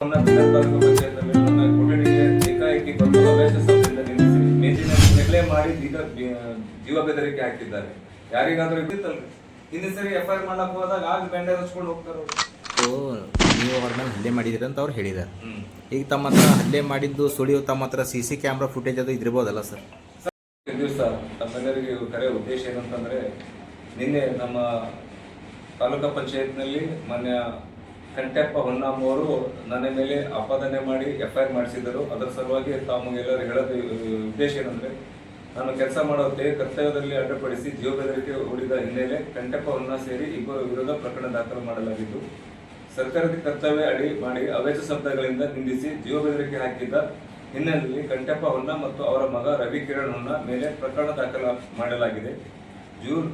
ತಾಲೂಕು ಪಂಚಾಯತ್ನಲ್ಲಿ ನನ್ನ ಕೊಠಡಿಗೆ ಏಕಾಏಕಿ ಬಂದು ಅಭ್ಯಾಸ ಸಂಸ್ಥೆಯಿಂದ ನಿಲ್ಲಿಸಿ ಮೇಜಿನ ನೆಗಳೆ ಮಾಡಿ ಜೀವ ಬೆದರಿಕೆ ಹಾಕಿದ್ದಾರೆ. ಯಾರಿಗಾದ್ರೂ ಇದ್ದಿತ್ತಲ್ರಿ, ಹಿಂದಿನ ಸರಿ FIR ಮಾಡಕ್ ಹೋದಾಗ ಆಗ ಬ್ಯಾಂಡೇಜ್ ಹಚ್ಕೊಂಡು ಹೋಗ್ತಾರ. ನೀವು ಅವ್ರ ಮೇಲೆ ಹಲ್ಲೆ ಮಾಡಿದ್ರಿ ಅಂತ ಅವ್ರು ಹೇಳಿದ್ದಾರೆ. ಈಗ ತಮ್ಮ ಹತ್ರ ಹಲ್ಲೆ ಮಾಡಿದ್ದು ಸುಳಿವು ತಮ್ಮ ಹತ್ರ CC ಕ್ಯಾಮ್ರಾ ಫುಟೇಜ್ ಅದು ಇದ್ದಿರ್ಬೋದಲ್ಲ ಸರ್? ದಿವಸ ತಮ್ಮೆಲ್ಲರಿಗೆ ಕರೆ ಉದ್ದೇಶ ಏನಂತಂದ್ರೆ, ನಿನ್ನೆ ನಮ್ಮ ತಾಲೂಕಾ ಪಂಚಾಯತ್ನಲ್ಲಿ ಮಾನ್ಯ ಕಂಟೆಪ್ಪ ಹೊನ್ನಾಮ್ ಅವರು ನನ್ನ ಮೇಲೆ ಆಪಾದನೆ ಮಾಡಿ FIR ಮಾಡಿಸಿದರು. ಅದರ ಸಲುವಾಗಿ ತಮಗೆಲ್ಲರೂ ಹೇಳೋದು ಉದ್ದೇಶ ಏನಂದ್ರೆ, ನಾನು ಕೆಲಸ ಮಾಡೋದೇ ಕರ್ತವ್ಯದಲ್ಲಿ ಅಡ್ಡಿಪಡಿಸಿ ಜೀವ ಬೆದರಿಕೆ ಹೂಡಿದ ಹಿನ್ನೆಲೆ ಕಂಟೆಪ್ಪ ಹೊನ್ನ ಸೇರಿ ಇಬ್ಬರು ವಿರುದ್ಧ ಪ್ರಕರಣ ದಾಖಲು ಮಾಡಲಾಗಿದ್ದು, ಸರ್ಕಾರದ ಕರ್ತವ್ಯ ಅಡಿ ಮಾಡಿ ಅವ್ಯಾಜ ಶಬ್ದಗಳಿಂದ ನಿಂದಿಸಿ ಜೀವ ಬೆದರಿಕೆ ಹಾಕಿದ್ದ ಹಿನ್ನೆಲೆಯಲ್ಲಿ ಕಂಟೆಪ್ಪ ಹೊನ್ನ ಮತ್ತು ಅವರ ಮಗ ರವಿ ಕಿರಣ್ ಹೊನ್ನ ಮೇಲೆ ಪ್ರಕರಣ ದಾಖಲು ಮಾಡಲಾಗಿದೆ. ಜೂನ್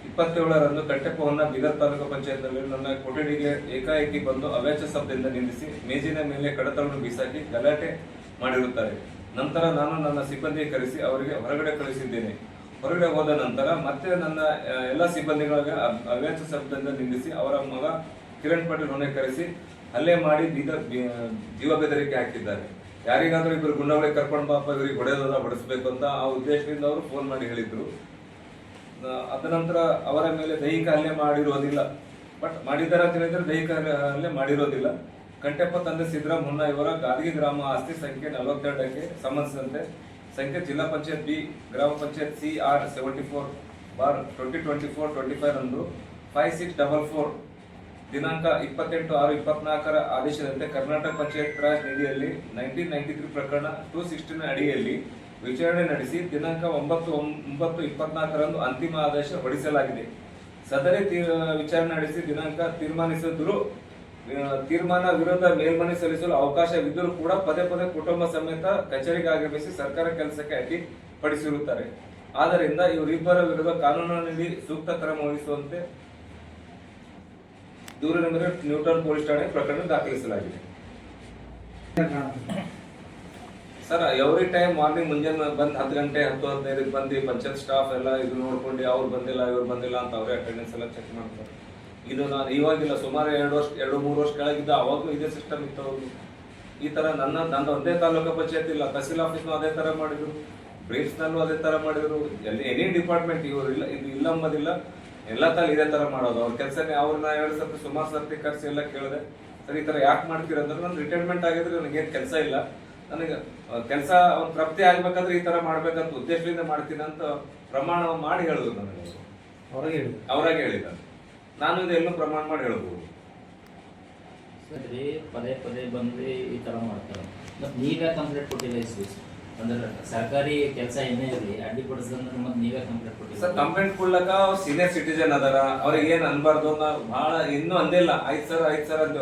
27ರಂದು ಕಂಟೆಪ್ಪ ಹೊನ್ನ ಬೀದರ್ ತಾಲೂಕು ಪಂಚಾಯತ್ನಲ್ಲಿ ನನ್ನ ಕೊಠಡಿಗೆ ಏಕಾಏಕಿ ಬಂದು ಅವ್ಯಾಜ ಶಬ್ದದಿಂದ ನಿಂದಿಸಿ ಮೇಜಿನ ಮೇಲೆ ಕಡತವನ್ನು ಬೀಸಾಕಿ ಗಲಾಟೆ ಮಾಡಿರುತ್ತಾರೆ. ನಂತರ ನಾನು ನನ್ನ ಸಿಬ್ಬಂದಿ ಕರೆಸಿ ಅವರಿಗೆ ಹೊರಗಡೆ ಕಳಿಸಿದ್ದೇನೆ. ಹೊರಗಡೆ ಹೋದ ನಂತರ ಮತ್ತೆ ನನ್ನ ಎಲ್ಲ ಸಿಬ್ಬಂದಿಗಳಿಗೆ ಅವ್ಯಾಜ ಶಬ್ದದಿಂದ ನಿಂದಿಸಿ ಅವರ ಮಗ ಕಿರಣ್ ಪಾಟೀಲ್ ಹೊಣೆ ಕರೆಸಿ ಹಲ್ಲೆ ಮಾಡಿ ಜೀವ ಬೆದರಿಕೆ ಹಾಕಿದ್ದಾರೆ. ಯಾರಿಗಾದ್ರೂ ಇಬ್ಬರು ಗುಂಡಗಳಿಗೆ ಕರ್ಕೊಂಡು ಪಾಪ ಇವರಿಗೆ ಹೊಡೆಯೋದ ಹೊಡೆಸಬೇಕು ಅಂತ ಆ ಉದ್ದೇಶದಿಂದ ಅವರು ಫೋನ್ ಮಾಡಿ ಹೇಳಿದ್ರು. ಅದ ನಂತರ ಅವರ ಮೇಲೆ ದೈಹಿಕ ಹಲ್ಲೆ ಮಾಡಿರೋದಿಲ್ಲ, ಬಟ್ ಮಾಡಿದ್ದಾರೆ ಅಂತ ಹೇಳಿದ್ರೆ ದೈಹಿಕ ಹಲ್ಲೆ ಮಾಡಿರೋದಿಲ್ಲ. ಕಂಟೆಪ್ಪ ತಂದೆ ಸಿದ್ದರಾಮ್ ಹೊನ್ನ ಇವರ ಗಾದಗಿ ಗ್ರಾಮ ಆಸ್ತಿ ಸಂಖ್ಯೆ 42ಕ್ಕೆ ಸಂಬಂಧಿಸಿದಂತೆ ಸಂಖ್ಯೆ ಜಿಲ್ಲಾ ಪಂಚಾಯತ್ ಬಿ ಗ್ರಾಮ ಪಂಚಾಯತ್ CR 74/2024-25 ರಂದು 5644 ದಿನಾಂಕ 28/6/24 ಆದೇಶದಂತೆ ಕರ್ನಾಟಕ ಪಂಚಾಯತ್ ರಾಜ್ ನಿಧಿಯಲ್ಲಿ 1993 ಪ್ರಕರಣ 216 ಅಡಿಯಲ್ಲಿ ವಿಚಾರಣೆ ನಡೆಸಿ ದಿನಾಂಕ 9/9/24 ರಂದು ಅಂತಿಮ ಆದೇಶ ಹೊರಡಿಸಲಾಗಿದೆ. ಸದರಿ ವಿಚಾರಣೆ ನಡೆಸಿ ದಿನಾಂಕ ತೀರ್ಮಾನಿಸಿದ್ರು ತೀರ್ಮಾನ ವಿರುದ್ಧ ಮೇಲ್ಮನವಿ ಸಲ್ಲಿಸಲು ಅವಕಾಶವಿದ್ದರೂ ಕೂಡ ಪದೇ ಪದೇ ಕುಟುಂಬ ಸಮೇತ ಕಚೇರಿಗೆ ಆಗಮಿಸಿ ಸರ್ಕಾರ ಕೆಲಸಕ್ಕೆ ಅಡ್ಡಿಪಡಿಸಿರುತ್ತಾರೆ. ಆದ್ದರಿಂದ ಇವರಿಬ್ಬರ ವಿರುದ್ಧ ಕಾನೂನಿನಲ್ಲಿ ಸೂಕ್ತ ಕ್ರಮ ವಹಿಸುವಂತೆ ದೂರಿನ ಮೇಲೆ ನ್ಯೂಟನ್ ಪೊಲೀಸ್ ಠಾಣೆ ಪ್ರಕರಣ ದಾಖಲಿಸಲಾಗಿದೆ. ಸರ್, ಎವ್ರಿ ಟೈಮ್ ಮಾರ್ನಿಂಗ್ ಮುಂಜಾನೆ ಬಂದು 10 ಗಂಟೆ 10-15 ಬಂದು ಪಂಚಾಯತ್ ಸ್ಟಾಫ್ ಎಲ್ಲ ಇದು ನೋಡ್ಕೊಂಡು ಅವ್ರು ಬಂದಿಲ್ಲ ಇವ್ರು ಬಂದಿಲ್ಲ ಅಂತ ಅವರೇ ಅಟೆಂಡೆನ್ಸ್ ಎಲ್ಲ ಚೆಕ್ ಮಾಡ್ತಾರೆ. ಇದು ನಾನು ಇವಾಗಿಲ್ಲ, ಸುಮಾರು 2-3 ವರ್ಷ ಕೆಳಗಿದ್ದ ಅವಾಗಲೂ ಇದೇ ಸಿಸ್ಟಮ್ ಇತ್ತು. ಅವರು ಈ ತರ ನನ್ನ ಒಂದೇ ತಾಲೂಕು ಪಂಚಾಯತ್ ಇಲ್ಲ, ತಹಸೀಲ್ ಆಫೀಸ್ನೂ ಅದೇ ತರ ಮಾಡಿದ್ರು, ಬ್ರೀಫ್ಸ್ನಲ್ಲೂ ಅದೇ ತರ ಮಾಡಿದ್ರು. ಎನಿ ಡಿಪಾರ್ಟ್ಮೆಂಟ್ ಇವರು ಇಲ್ಲ ಇದು ಇಲ್ಲ ಅಂಬೋದಿಲ್ಲ, ಎಲ್ಲ ತರ ಇದೇ ತರ ಮಾಡೋದು ಅವ್ರ ಕೆಲಸನೇ. ಅವ್ರನ್ನ 2 ಸರ್ತಿ ಸುಮಾರು ಸರ್ತಿ ಕರ್ಸಿ ಎಲ್ಲ ಕೇಳಿದೆ, ಸರ್ ಈ ತರ ಯಾಕೆ ಮಾಡ್ತೀರ ಅಂದ್ರೆ, ನಾನು ರಿಟೈರ್ಮೆಂಟ್ ಆಗಿದ್ರೆ ನನಗೇನು ಕೆಲಸ ಇಲ್ಲ, ನನಗೆ ಕೆಲಸ ತೃಪ್ತಿ ಆಗ್ಬೇಕಾದ್ರೆ ಈ ತರ ಮಾಡ್ಬೇಕಂತ ಉದ್ದೇಶದಿಂದ ಮಾಡ್ತೀನಿ ಅಂತ ಪ್ರಮಾಣ ಮಾಡಿ ಹೇಳಿದ್ರು. ನನಗೆ ಅವರಾಗೆ ಹೇಳಿದ್ದಾರೆ, ನಾನು ಇದೆಲ್ಲೂ ಪ್ರಮಾಣ ಮಾಡಿ ಹೇಳ್ಬೋದು. ಸರಿ, ಪದೇ ಪದೇ ಬಂದು ಈ ತರ ಮಾಡ್ತಾರೆ. ಮತ್ತೆ ನೀವೇ ಕಂಪ್ಲೇಂಟ್ ಕೊಟ್ಟಿಲ್ಲ ಅಂದ್ರೆ ಸರ್ಕಾರಿ ಕೆಲಸ ಏನೇ ಇರಲಿ ಅಡ್ಡಿಪಡಿಸಿದ್ರೆ ಮತ್ತೆ ನೀವೇ ಕಂಪ್ಲೇಂಟ್ ಕೊಟ್ಟಿಲ್ಲ. ಸರ್, ಕಂಪ್ಲೇಂಟ್ ಕೊಡ್ಲಕ್ಕ ಅವ್ರು ಸೀನಿಯರ್ ಸಿಟಿಜನ್ ಅದಾರ, ಅವ್ರಿಗೆ ಏನ್ ಅನ್ಬಾರ್ದು ಬಹಳ ಇನ್ನೂ ಅಂದಿಲ್ಲ. ಆಯ್ತು ಸರ್ ಅಂದ್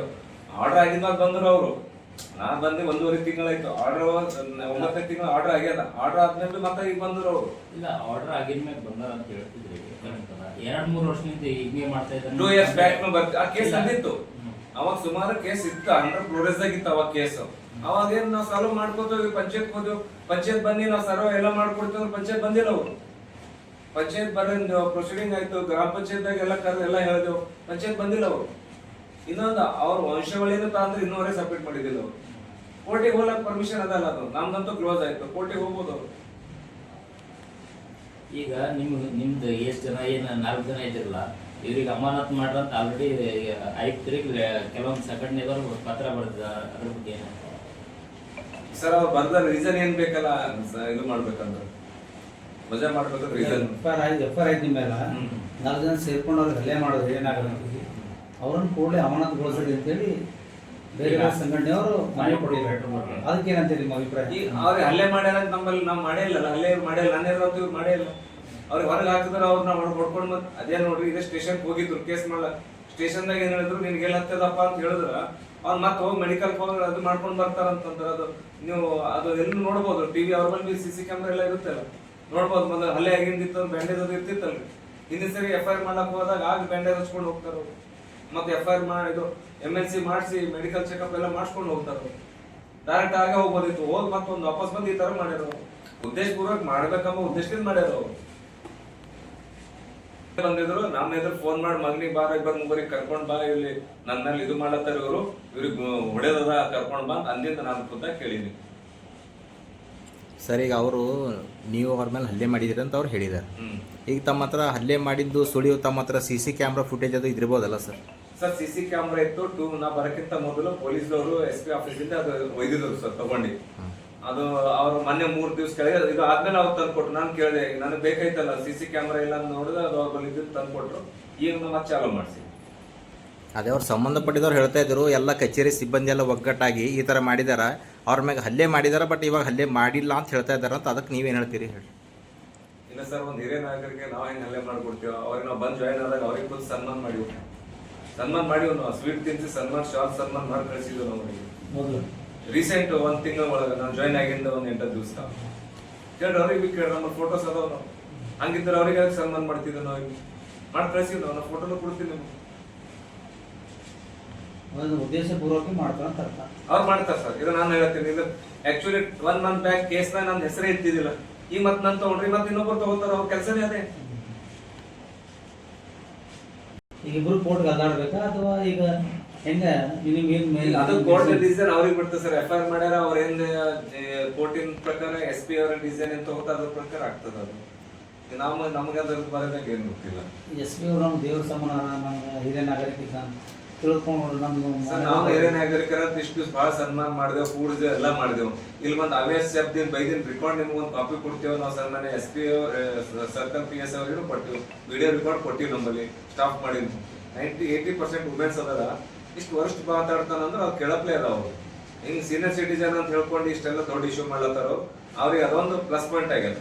ಆರ್ಡರ್ ಆಗಿದ್ದಾಗ ಬಂದ್ರು ಅವರು. ನಾ ಬಂದು 1.5 ತಿಂಗಳಾಯ್ತು, ಆರ್ಡರ್ 9ನೇ ತಿಂಗಳು ಆರ್ಡರ್ ಆಗ್ಯದ. ಆರ್ಡರ್ ಆದ್ಮೇಲೆ ಮತ್ತೆ ಈಗ ಬಂದ್ರು ಅವರು. ಇಲ್ಲ, ಆರ್ಡರ್ ಆಗಿದ್ಮೇಲೆ ಬಂದಾರ ಅಂತ ಹೇಳ್ತಿದ್ರಿ. 2-3 ವರ್ಷದಿಂದ ಈಗ ಮಾಡ್ತಾ ಇದ್ದಾರೆ. 2 years ಬ್ಯಾಕ್ ಆ ಕೇಸ್ ಅಂದಿತ್ತು. ಅವಾಗ ಸುಮಾರು ಕೇಸ್ ಇತ್ತು, ಅಂಡರ್ ಪ್ರೋಗ್ರೆಸ್ ಆಗಿತ್ತು ಅವಾಗ ಕೇಸ್. ಅವಾಗ ಏನ್ ನಾವು ಸಾಲ್ವ್ ಮಾಡ್ಕೋತೀವಿ, ಪಂಚಾಯತ್ ಹೋದ್ವಿ, ಪಂಚಾಯತ್ ಬಂದಿ ನಾವು ಸರ್ವ ಎಲ್ಲ ಮಾಡ್ಕೊಡ್ತೀವಿ. ಪಂಚಾಯತ್ ಬಂದಿಲ್ಲ ಅವರು. ಪಂಚಾಯತ್ ಬರೋದು ಪ್ರೊಸೀಡಿಂಗ್ ಆಯ್ತು, ಗ್ರಾಮ ಪಂಚಾಯತ್ದಾಗ ಎಲ್ಲ ಕರೆದು ಎಲ್ಲ ಹೇಳಿದೆವು, ಪಂಚಾಯತ್ ಬಂದಿಲ್ಲ ಅವರು. ಇನ್ನೊಂದು ಅವ್ರ ವಂಶವಳಿನ ತಂದ್ರೆ ಇನ್ನೂವರೆ ಸಬ್ಮಿಟ್ ಮಾಡಿದಿಲ್ಲ ಅವರು. ಕೋರ್ಟಿಗೆ ಹೋಗ್ಲಕ್ ಪರ್ಮಿಷನ್ ಅದಲ್ಲ, ಅದು ನಮ್ದಂತೂ ಕ್ಲೋಸ್ ಆಯ್ತು, ಕೋರ್ಟಿಗೆ ಹೋಗ್ಬೋದು ಅವರು. ಈಗ ನಿಮ್ದು ಎಷ್ಟು ಜನ ಏನು 4 ಜನ ಇದ್ದಿರಲ್ಲ, ಇವ್ರಿಗೆ ಅಮಾನತ್ ಮಾಡ್ರಂತ ಆಲ್ರೆಡಿ ಆಯುಕ್ತರಿಗೆ ಕೆಲವೊಂದು ಸಂಘಟನೆದವರು ಪತ್ರ ಬರೆದ, ಅದ್ರ ಬಗ್ಗೆ ಸರ್ ಅವ್ರು ಬರ್ದ ರೀಸನ್ ಏನ್ ಬೇಕಲ್ಲ ಇದು ಮಾಡ್ಬೇಕಂದ್ರೆ ಮಜಾ ಮಾಡ್ಬೇಕಂದ್ರೆ ರೀಸನ್ FIR ಆಯ್ತು ಮೇಲೆ 4 ಜನ ಸೇರ್ಕೊಂಡು ಅವ್ರಿಗೆ ಹಲ್ಲೆ ಮಾಡೋದು ಏನಾಗಲ್ಲ, ಅವ್ರನ್ನ ಕೂಡಲೇ ಅಮಾನತುಗೊಳಿಸಲಿ ಅಂತೇಳಿ ಬೇರೆ ಸಂಘಟನೆಯವರು ಮನೆ ಕೊಟ್ಟಿದ್ದಾರೆ. ಅದಕ್ಕೇನಂತೀರಿ ನಿಮ್ಮ ಅಭಿಪ್ರಾಯ? ಅವ್ರಿಗೆ ಹಲ್ಲೆ ಮಾಡ್ಯಾರ ನಮ್ಮಲ್ಲಿ ನಾವು ಮಾಡೇ ಇಲ್ಲ, ಹಲ್ಲೆ ಮಾಡಿಲ್ಲ, ನಾನೇ ಇವ್ರು ಮಾಡೇ ಇಲ್ಲ. ಅವ್ರಿಗೆ ಹೊರಗೆ ಹಾಕಿದ್ರೆ ಅವ್ರನ್ನ ಹೊಡ್ಕೊಂಡು ಮತ್ತೆ ಅದೇ ನೋಡ್ರಿ, ಇದೇ ಸ್ಟೇಷನ್ಗೆ ಹೋಗಿದ್ರು ಕೇಸ್ ಮಾಡ. ಸ್ಟೇಷನ್ದಾಗ ಏನ್ ಹೇಳಿದ್ರು, ನಿನ್ಗೆ ಎಲ್ಲ ಹತ್ತದಪ್ಪ ಅಂತ ಹೇಳಿದ್ರ ಅವ್ರು ಮತ್ತೆ ಹೋಗಿ ಮೆಡಿಕಲ್ ಹೋಗಿ ಅದು ಮಾಡ್ಕೊಂಡು ಬರ್ತಾರಂತಂದ್ರೆ ಅದು ನೀವು ಅದು ಎಲ್ಲಿ ನೋಡ್ಬೋದು, ಟಿವಿ ಅವ್ರ ಮೇಲೆ CC ಕ್ಯಾಮ್ರಾ ಎಲ್ಲ ಇರುತ್ತಲ್ಲ, ನೋಡ್ಬೋದು. ಮೊದಲು ಹಲ್ಲೆ ಆಗಿಂದಿತ್ತು, ಬ್ಯಾಂಡೇಜ್ ಅದು ಇರ್ತಿತ್ತಲ್ರಿ. ಹಿಂದಿನ ಸರಿ FIR ಮಾಡಕ್ ಹೋದಾಗ ಆಗ ಬ್ಯಾಂಡೇಜ್ ಹಚ್ಕೊಂಡು ಹೋಗ್ತಾರ ಅವ್ರು. ಮತ್ತೆ FIR ಮಾಡಿದು MLC ಮಾಡಿಸಿ ಮೆಡಿಕಲ್ ಚೆಕಪ್ ಎಲ್ಲ ಮಾಡಿಸ್ಕೊಂಡು ಹೋಗ್ತಾರೆ. ಡೈರೆಕ್ಟ್ ಆಗ ಹೋಗ್ಬೋದಿತ್ತು, ಹೋಗಿ ಮತ್ತೊಂದು ವಾಪಸ್ ಬಂದು ಈ ತರ ಮಾಡ್ಯಾರ. ಉದ್ದೇಶಪೂರ್ವಕ ಮಾಡ್ಬೇಕಂಬ ಉದ್ದೇಶದಿಂದ ಮಾಡ್ಯಾರ ಅವರು. ಬಂದಿದ್ರು ನಮ್ಮ ಎದುರು ಫೋನ್ ಮಾಡಿ ಮಗನಿಗೆ ಬಾರ ಇಬ್ಬರು ಮುಗ್ಗರಿಗೆ ಕರ್ಕೊಂಡ್ ಬಾ, ಇಲ್ಲಿ ನನ್ನ ಮೇಲೆ ಇದು ಮಾಡತ್ತಾರ ಇವ್ರಿಗೆ ಹೊಡೆದದ ಕರ್ಕೊಂಡ್ ಬಾ ಅಂದಿಂದ ನಾನು ಖುದ್ದ ಕೇಳಿನಿ. ಸರ್ ಈಗ ಅವರು ನೀವು ಅವ್ರ ಮೇಲೆ ಹಲ್ಲೆ ಮಾಡಿದಿರಿ ಅಂತ ಅವ್ರು ಹೇಳಿದ್ದಾರೆ. ಈಗ ತಮ್ಮ ಹತ್ರ ಹಲ್ಲೆ ಮಾಡಿದ್ದು ಸುಳಿವು ತಮ್ಮ ಹತ್ರ CC ಕ್ಯಾಮ್ರಾ ಫುಟೇಜ್ ಅದು ಇದ್ರಿಬೋದಲ್ಲ ಸರ್? ಸರ್ CC ಕ್ಯಾಮ್ರಾ ಇತ್ತು. ನಾ ಬರಕ್ಕಿಂತ ಮೊದಲು ಪೊಲೀಸ್ನವರು SP ಆಫೀಸಿಂದ ಅದು ಒಯ್ದಿದ್ರು ಸರ್ ತಗೊಂಡು. ಅದು ಅವ್ರು ಮೊನ್ನೆ 3 ದಿವಸ ಕೆಳಗೆ ಇದು ಆದ್ಮೇಲೆ ಅವ್ರು ತಂದ್ಕೊಟ್ರು. ನಾನು ಕೇಳಿದೆ, ನನಗೆ ಬೇಕಾಯ್ತಲ್ಲ CC ಕ್ಯಾಮ್ರಾ ಇಲ್ಲ ಅಂತ ನೋಡಿದ್ರೆ ಅದು ಅವ್ರು ಬಂದಿದ್ದು ತಂದ್ಕೊಟ್ರು. ಈಗ ಮತ್ತೆ ಚಾಲೂ ಮಾಡಿಸಿ. ಅದೇ ಅವ್ರು ಸಂಬಂಧಪಟ್ಟಿದವ್ರು ಹೇಳ್ತಾ ಇದ್ರು ಎಲ್ಲ ಕಚೇರಿ ಸಿಬ್ಬಂದಿ ಎಲ್ಲ ಒಗ್ಗಟ್ಟಾಗಿ ಈ ಥರ ಮಾಡಿದಾರ, ಅವ್ರ ಮ್ಯಾಗ ಹಲ್ಲೆ ಮಾಡಿದಾರ, ಬಟ್ ಇವಾಗ ಹಲ್ಲೆ ಮಾಡಿಲ್ಲ ಅಂತ ಹೇಳ್ತಾ ಇದ್ದಾರೆ ಅಂತ. ಅದಕ್ಕೆ ನೀವೇನು ಹೇಳ್ತೀರಿ ಹೇಳಿ? ಇಲ್ಲ ಸರ್, ಒಂದು ಹಿರಿಯ ನಾಯಕರಿಗೆ ನಾವು ಹೆಂಗೆ ಹಲ್ಲೆ ಮಾಡ್ಕೊಡ್ತೀವಿ, ಅವ್ರಿಗೆ ನಾವು ಬಂದು ಜಾಯ್ನ್ ಆದಾಗ ಅವ್ರಿಗೆ ಖುದ್ದು ಸನ್ಮಾನ ಮಾಡಿ ನಾವು ಸ್ವೀಟ್ ತಿನ್ಸಿ ಶಾಲ್ ಸನ್ಮಾನ ಮಾಡಿ ಕಳಿಸಿದ್ವಿ ನಾವು. ಮೊದಲು ರೀಸೆಂಟ್ 1 ತಿಂಗಳ ಒಳಗೆ ನಾವು ಜಾಯ್ನ್ ಆಗಿಂದ ಒಂದು 8 ದಿವಸ ಕೇಳ್ರಿ ಅವ್ರಿಗೆ ಕೇಳ್ರಿ, ನಮ್ಮ ಫೋಟೋಸ್ ಅದಾವ. ನಾವು ಹಂಗಿದ್ರೆ ಅವ್ರಿಗೆ ಸನ್ಮಾನ ಮಾಡ್ತಿದ್ವಿ, ನಾವು ಮಾಡಿ ಕಳಿಸಿದ್ವಿ. ನಾವು ಫೋಟೋನು ಕೊಡ್ತೀವಿ ನಿಮ್ಗೆ. ಉದ್ದೇಶಪೂರ್ವಕ ಮಾಡ್ತಾರಂತ ಅರ್ಥ. ಅವ್ರು ಮಾಡ್ತಾರೆ ಸರ್. ಇದು ನಾನು ಹೇಳ್ತೀನಿ, ಇದು ಆಕ್ಚುಲಿ 1 ಮಂತ್ ಬ್ಯಾಕ್ ಕೇಸ್ನ ನನ್ನ ಹೆಸರೇ ಇರ್ತಿದ್ದಿಲ್ಲ. ಈ ಮತ್ತೆ ನಾನು ತಗೊಂಡ್ರಿ ಮತ್ತೆ ಇನ್ನೊಬ್ಬರು ತಗೋತಾರ, ಅವ್ರ ಕೆಲಸನೇ ಅದೇ. ಈಗ ಇಬ್ರು ಕೋರ್ಟ್ಗೆ ಅದಾಡ್ಬೇಕಾ ಅಥವಾ ಈಗ ಹೆಂಗ ಅದು ಕೋರ್ಟ್ ಡಿಸಿಷನ್ ಅವ್ರಿಗೆ ಬಿಡ್ತದೆ ಸರ್. FIR ಮಾಡ್ಯಾರ, ಅವ್ರ ಏನ್ ಕೋರ್ಟಿನ ಪ್ರಕಾರ SP ಅವರ ಡಿಸಿಷನ್ ಏನ್ ತಗೋತಾರ ಅದ್ರ ಪ್ರಕಾರ ಆಗ್ತದ. ಅದು ನಮಗೆ ಅದ್ರ ಬರೋದಾಗ ಏನ್ ಗೊತ್ತಿಲ್ಲ. SP ಅವರು ನಮ್ಮ ದೇವ್ರ ಸಮಾನ, ನಮ್ಮ ಹಿರಿಯ ನಾಗರಿಕ ತಿಳ್ಕೊಂಡು ನಾವು ಹಿರಿಯ ನಾಗರಿಕರ ಇಷ್ಟು ದಿವಸ ಬಹಳ ಸನ್ಮಾನ ಮಾಡಿದೆವು, ಕೂಡಿದೆವು, ಎಲ್ಲ ಮಾಡಿದೆವು. ಇಲ್ಲಿ ಬಂದು ಅವೇಶ್ ಶಬ್ದಿನ ಬೈದಿನ ರೆಕಾರ್ಡ್ ನಿಮ್ಗೆ ಒಂದು ಕಾಪಿ ಕೊಡ್ತೇವೆ ನಾವು. ಸನ್ಮಾನ್ಯ SP ಸರ್ಕಲ್ PS ಅವ್ರಿಗೂ ಕೊಟ್ಟಿವಿ, ವಿಡಿಯೋ ರೆಕಾರ್ಡ್ ಕೊಟ್ಟಿವಿ. ನಮ್ಮಲ್ಲಿ ಸ್ಟಾಫ್ ಮಾಡಿ 80% ವುಮೆನ್ಸ್ ಅದರ. ಇಷ್ಟು ವರ್ಷ ಮಾತಾಡ್ತಾನಂದ್ರೆ ಅವ್ರು ಕೇಳಪ್ಲೇ ಅದ. ಅವ್ರು ಹಿಂಗೆ ಸೀನಿಯರ್ ಸಿಟಿಜನ್ ಅಂತ ಹೇಳ್ಕೊಂಡು ಇಷ್ಟೆಲ್ಲ ದೊಡ್ಡ ಇಶ್ಯೂ ಮಾಡ್ಲತ್ತಾರ. ಅವ್ರಿಗೆ ಅದೊಂದು ಪ್ಲಸ್ ಪಾಯಿಂಟ್ ಆಗ್ಯದ.